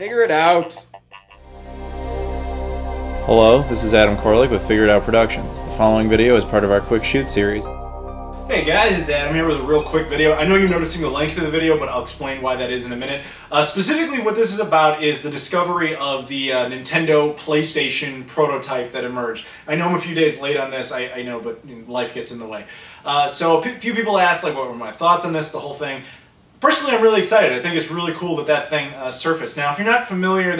Figure it out. Hello, this is Adam Koralik with Figure It Out Productions. The following video is part of our Quick Shoot series. Hey guys, it's Adam here with a real quick video. I know you're noticing the length of the video, but I'll explain why that is in a minute. Specifically, what this is about is the discovery of the Nintendo PlayStation prototype that emerged. I know I'm a few days late on this, I know, but life gets in the way. So a few people asked like what were my thoughts on this, the whole thing. Personally, I'm really excited. I think it's really cool that that thing surfaced. Now, if you're not familiar,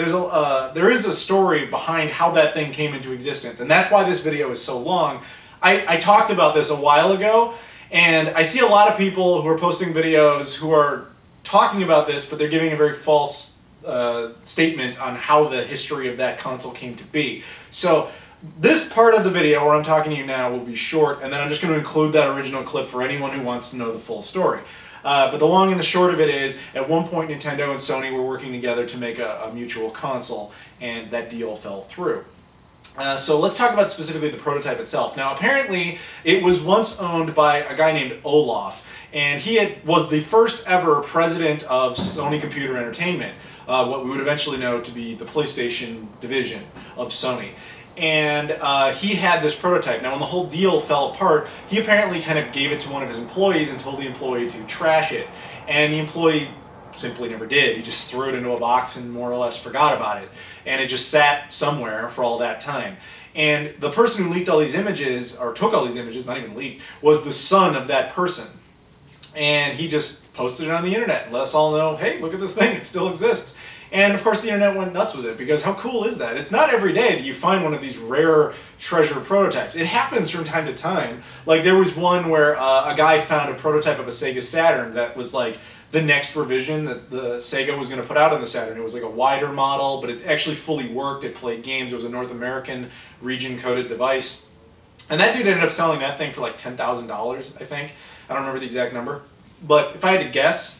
there is a story behind how that thing came into existence, and that's why this video is so long. I talked about this a while ago, and I see a lot of people who are posting videos who are talking about this, but they're giving a very false statement on how the history of that console came to be. So this part of the video where I'm talking to you now will be short, and then I'm just going to include that original clip for anyone who wants to know the full story. But the long and the short of it is, at one point Nintendo and Sony were working together to make a mutual console, and that deal fell through. So let's talk about specifically the prototype itself. Now apparently it was once owned by a guy named Olaf, and he was the first ever president of Sony Computer Entertainment, what we would eventually know to be the PlayStation division of Sony. And he had this prototype. Now when the whole deal fell apart, he apparently kind of gave it to one of his employees and told the employee to trash it. And the employee simply never did. He just threw it into a box and more or less forgot about it. And it just sat somewhere for all that time. And the person who leaked all these images, or took all these images, not even leaked, was the son of that person. And he just posted it on the internet and let us all know, hey, look at this thing, it still exists. And of course the internet went nuts with it, because how cool is that? It's not every day that you find one of these rare treasure prototypes. It happens from time to time. Like there was one where a guy found a prototype of a Sega Saturn that was like the next revision that the Sega was going to put out on the Saturn. It was like a wider model, but it actually fully worked. It played games. It was a North American region-coded device. And that dude ended up selling that thing for like $10,000, I think. I don't remember the exact number. But if I had to guess,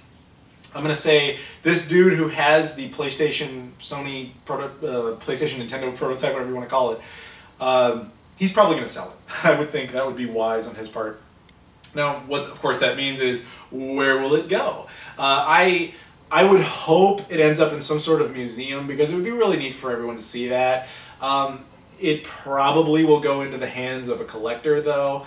I'm going to say this dude who has the PlayStation, PlayStation Nintendo prototype, whatever you want to call it, he's probably going to sell it. I would think that would be wise on his part. Now, what of course that means is, where will it go? I would hope it ends up in some sort of museum, because it would be really neat for everyone to see that. It probably will go into the hands of a collector, though.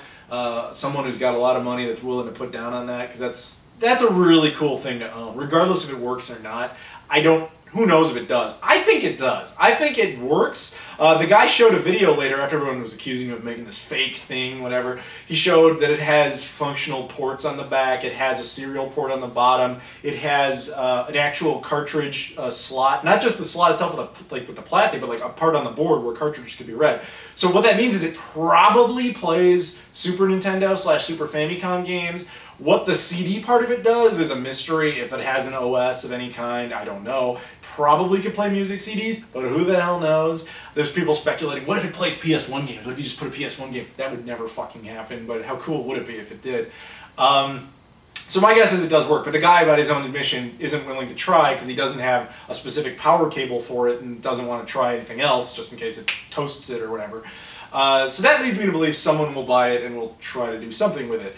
Someone who's got a lot of money that's willing to put down on that, because that's a really cool thing to own, regardless if it works or not. Who knows if it does? I think it does. I think it works. The guy showed a video later after everyone was accusing him of making this fake thing, whatever. He showed that it has functional ports on the back. It has a serial port on the bottom. It has an actual cartridge slot, not just the slot itself with the plastic, but like a part on the board where cartridges could be read. So what that means is it probably plays Super Nintendo / Super Famicom games. What the CD part of it does is a mystery. If it has an OS of any kind, I don't know. Probably could play music CDs, but who the hell knows? There's people speculating, what if it plays PS1 games? What if you just put a PS1 game? That would never fucking happen, but how cool would it be if it did? So my guess is it does work, but the guy, by his own admission, isn't willing to try because he doesn't have a specific power cable for it and doesn't want to try anything else just in case it toasts it or whatever. So that leads me to believe someone will buy it and will try to do something with it.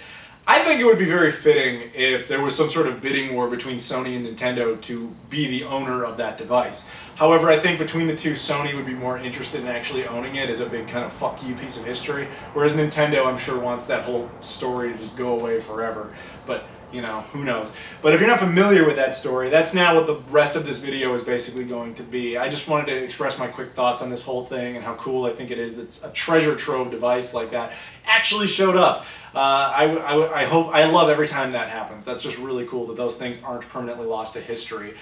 I think it would be very fitting if there was some sort of bidding war between Sony and Nintendo to be the owner of that device. However, I think between the two, Sony would be more interested in actually owning it as a big kind of fuck you piece of history, whereas Nintendo, I'm sure, wants that whole story to just go away forever. But, you know, who knows. But if you're not familiar with that story, that's now what the rest of this video is basically going to be. I just wanted to express my quick thoughts on this whole thing and how cool I think it is that a treasure trove device like that actually showed up. I love every time that happens. That's just really cool that those things aren't permanently lost to history.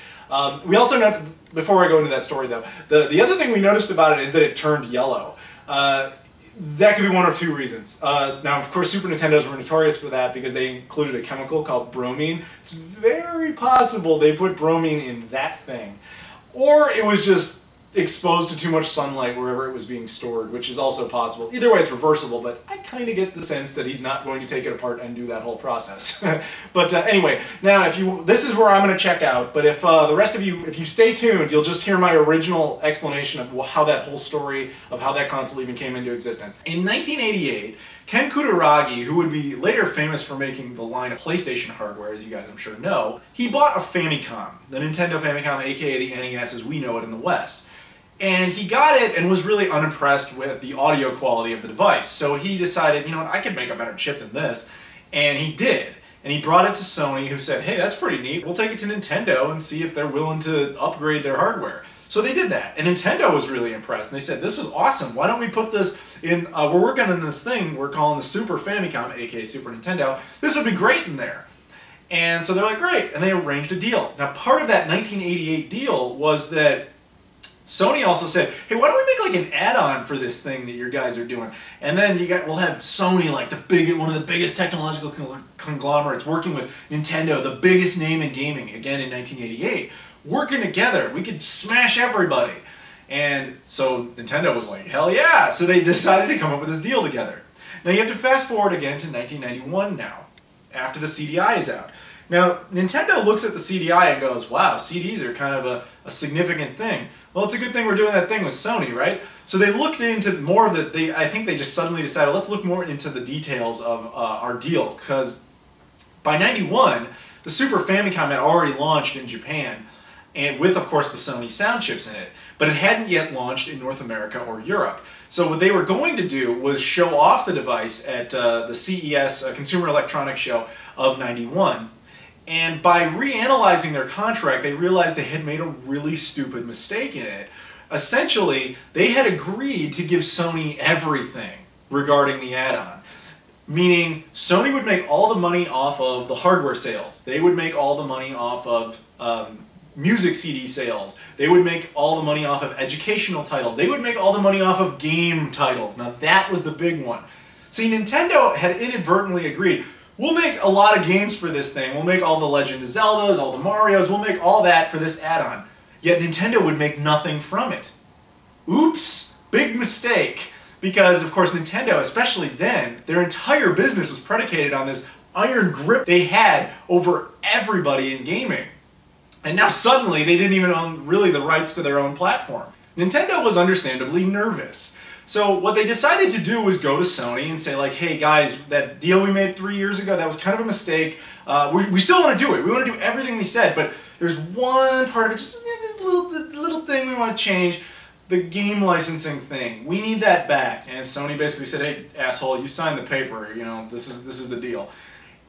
We also note, before I go into that story though, the other thing we noticed about it is that it turned yellow. That could be one of two reasons. Now, of course, Super Nintendos were notorious for that because they included a chemical called bromine. It's very possible they put bromine in that thing. Or it was just exposed to too much sunlight wherever it was being stored, which is also possible. Either way, it's reversible, but I kind of get the sense that he's not going to take it apart and do that whole process. But anyway, now this is where I'm going to check out, but if the rest of you, if you stay tuned, you'll just hear my original explanation of how that whole story of how that console even came into existence. In 1988, Ken Kutaragi, who would be later famous for making the line of PlayStation hardware, as you guys I'm sure know, he bought a Famicom, the Nintendo Famicom, aka the NES as we know it in the West. And he got it and was really unimpressed with the audio quality of the device. So he decided, you know what, I could make a better chip than this. And he did. And he brought it to Sony, who said, hey, that's pretty neat. We'll take it to Nintendo and see if they're willing to upgrade their hardware. So they did that, and Nintendo was really impressed. And they said, this is awesome. Why don't we put this in, we're working on this thing we're calling the Super Famicom, aka Super Nintendo. This would be great in there. And so they're like, great. And they arranged a deal. Now, part of that 1988 deal was that Sony also said, hey, why don't we make like an add-on for this thing that your guys are doing? And then we'll have Sony, like one of the biggest technological conglomerates, working with Nintendo, the biggest name in gaming, again in 1988. Working together, we could smash everybody. And so Nintendo was like, hell yeah! So they decided to come up with this deal together. Now you have to fast forward again to 1991 now, after the CDI is out. Now, Nintendo looks at the CDI and goes, wow, CDs are kind of a significant thing. Well, it's a good thing we're doing that thing with Sony, right? So they looked into more of the, I think they just suddenly decided, let's look more into the details of our deal, because by 91, the Super Famicom had already launched in Japan, and with, of course, the Sony sound chips in it. But it hadn't yet launched in North America or Europe. So what they were going to do was show off the device at the CES, Consumer Electronics Show of 91. And by reanalyzing their contract, they realized they had made a really stupid mistake in it. Essentially, they had agreed to give Sony everything regarding the add-on. Meaning, Sony would make all the money off of the hardware sales. They would make all the money off of music CD sales. They would make all the money off of educational titles. They would make all the money off of game titles. Now that was the big one. See, Nintendo had inadvertently agreed, we'll make a lot of games for this thing. We'll make all the Legend of Zeldas, all the Marios, we'll make all that for this add-on. Yet Nintendo would make nothing from it. Oops, big mistake. Because, of course, Nintendo, especially then, their entire business was predicated on this iron grip they had over everybody in gaming. And now suddenly they didn't even own really the rights to their own platform. Nintendo was understandably nervous. So what they decided to do was go to Sony and say like, hey guys, that deal we made 3 years ago, that was kind of a mistake. We still want to do it. We want to do everything we said, but there's one part of it, just this little thing we want to change. The game licensing thing. We need that back. And Sony basically said, hey asshole, you signed the paper, you know, this is the deal.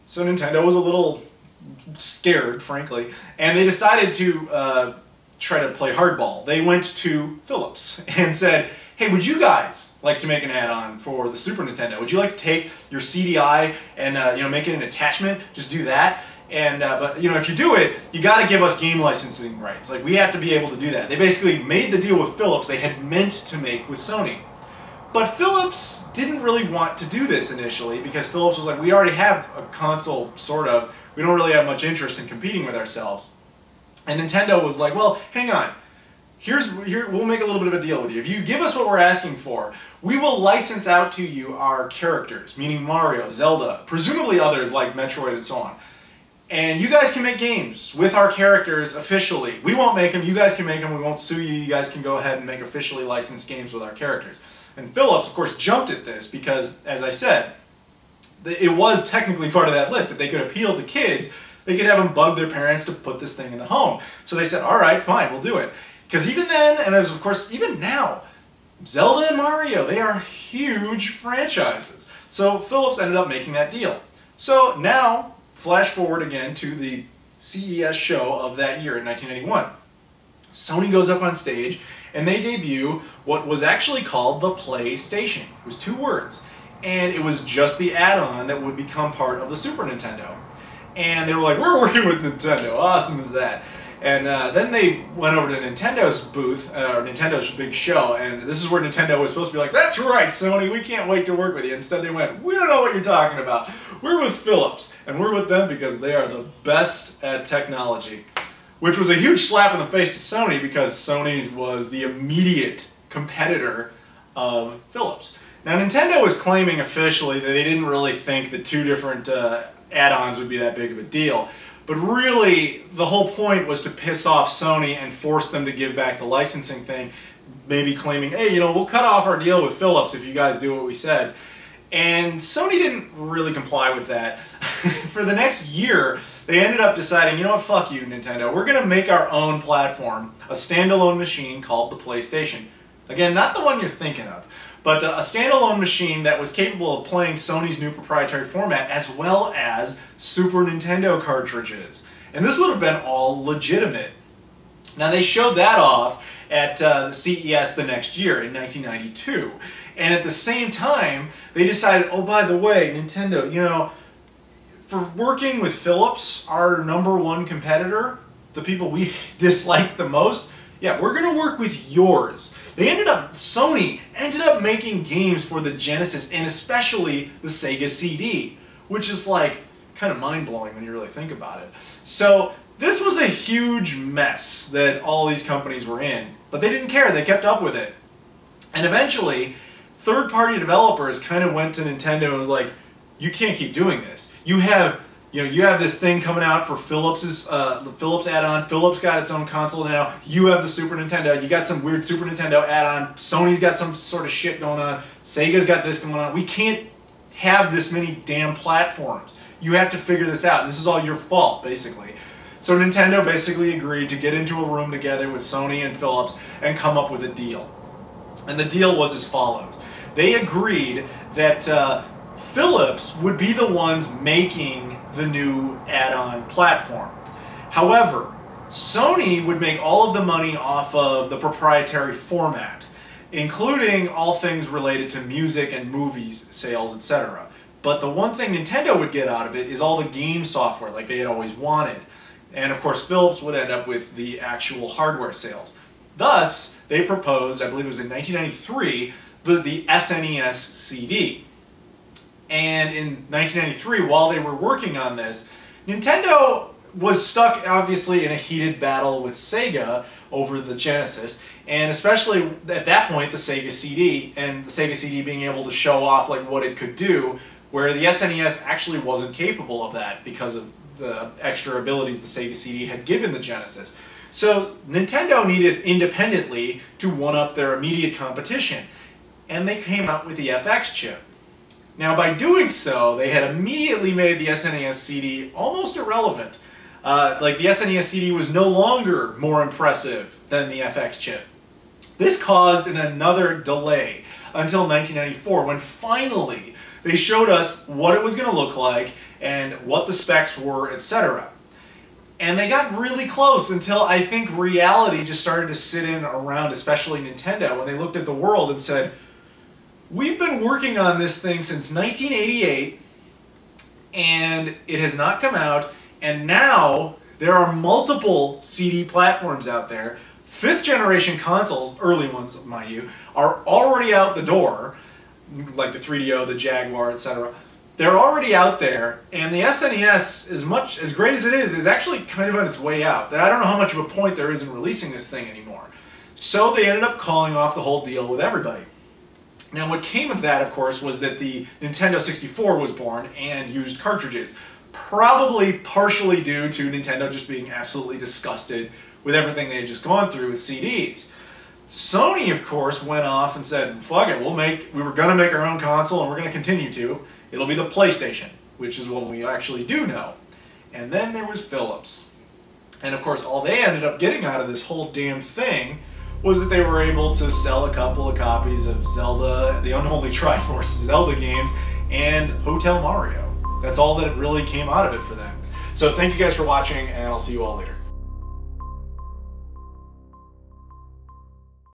So Nintendo was a little scared, frankly, and they decided to try to play hardball. They went to Philips and said, hey, would you guys like to make an add-on for the Super Nintendo? Would you like to take your CDI and you know, make it an attachment? Just do that. And but you know, if you do it, you got to give us game licensing rights. Like, we have to be able to do that. They basically made the deal with Philips they had meant to make with Sony. But Philips didn't really want to do this initially, because Philips was like, we already have a console, sort of. We don't really have much interest in competing with ourselves. And Nintendo was like, well, hang on. Here, we'll make a little bit of a deal with you. If you give us what we're asking for, we will license out to you our characters, meaning Mario, Zelda, presumably others like Metroid and so on. And you guys can make games with our characters officially. We won't make them, you guys can make them, we won't sue you, you guys can go ahead and make officially licensed games with our characters. And Philips, of course, jumped at this because, as I said, it was technically part of that list. If they could appeal to kids, they could have them bug their parents to put this thing in the home. So they said, all right, fine, we'll do it. Because even then, and as of course, even now, Zelda and Mario, they are huge franchises. So Philips ended up making that deal. So now, flash forward again to the CES show of that year in 1981. Sony goes up on stage and they debut what was actually called the PlayStation. It was 2 words. And it was just the add-on that would become part of the Super Nintendo. And they were like, we're working with Nintendo, awesome is that. And then they went over to Nintendo's booth, or Nintendo's big show, and this is where Nintendo was supposed to be like, that's right, Sony, we can't wait to work with you. Instead they went, we don't know what you're talking about. We're with Philips, and we're with them because they are the best at technology. Which was a huge slap in the face to Sony, because Sony was the immediate competitor of Philips. Now Nintendo was claiming officially that they didn't really think that 2 different add-ons would be that big of a deal. But really, the whole point was to piss off Sony and force them to give back the licensing thing, maybe claiming, hey, you know, we'll cut off our deal with Philips if you guys do what we said. And Sony didn't really comply with that. For the next year, they ended up deciding, you know what, fuck you, Nintendo. We're going to make our own platform, a standalone machine called the PlayStation. Again, not the one you're thinking of, but a standalone machine that was capable of playing Sony's new proprietary format as well as Super Nintendo cartridges. And this would have been all legitimate. Now, they showed that off at the CES the next year in 1992. And at the same time, they decided, oh, by the way, Nintendo, you know, for working with Philips, our #1 competitor, the people we dislike the most, yeah, we're going to work with yours. Sony ended up making games for the Genesis and especially the Sega CD, which is like kind of mind-blowing when you really think about it. So this was a huge mess that all these companies were in, but they didn't care. They kept up with it. And eventually, third-party developers kind of went to Nintendo and was like, you can't keep doing this. You have this thing coming out for Philips' Philips add-on. Philips got its own console now. You have the Super Nintendo. You got some weird Super Nintendo add-on. Sony's got some sort of shit going on. Sega's got this going on. We can't have this many damn platforms. You have to figure this out. This is all your fault, basically. So Nintendo basically agreed to get into a room together with Sony and Philips and come up with a deal. And the deal was as follows. They agreed that Philips would be the ones making the new add-on platform. However, Sony would make all of the money off of the proprietary format, including all things related to music and movies, sales, etc. But the one thing Nintendo would get out of it is all the game software like they had always wanted. And of course, Philips would end up with the actual hardware sales. Thus, they proposed, I believe it was in 1993, the SNES CD. And in 1993, while they were working on this, Nintendo was stuck, obviously, in a heated battle with Sega over the Genesis, and especially at that point, the Sega CD, and the Sega CD being able to show off like what it could do, where the SNES actually wasn't capable of that because of the extra abilities the Sega CD had given the Genesis. So Nintendo needed independently to one-up their immediate competition, and they came out with the FX chip. Now, by doing so, they had immediately made the SNES CD almost irrelevant. Like, the SNES CD was no longer more impressive than the FX chip. This caused another delay until 1994, when finally they showed us what it was going to look like and what the specs were, etc. And they got really close until I think reality just started to sit in around, especially Nintendo, when they looked at the world and said, we've been working on this thing since 1988, and it has not come out, and now there are multiple CD platforms out there. 5th generation consoles, early ones, mind you, are already out the door, like the 3DO, the Jaguar, etc. They're already out there, and the SNES, as great as it is actually kind of on its way out. I don't know how much of a point there is in releasing this thing anymore. So they ended up calling off the whole deal with everybody. Now, what came of that, of course, was that the Nintendo 64 was born and used cartridges, probably partially due to Nintendo just being absolutely disgusted with everything they had just gone through with CDs. Sony, of course, went off and said, fuck it, we were going to make our own console and we're going to continue to. It'll be the PlayStation, which is what we actually do know. And then there was Philips. And of course, all they ended up getting out of this whole damn thing was that they were able to sell a couple of copies of Zelda, the Unholy Triforce Zelda games, and Hotel Mario. That's all that really came out of it for them. So thank you guys for watching, and I'll see you all later.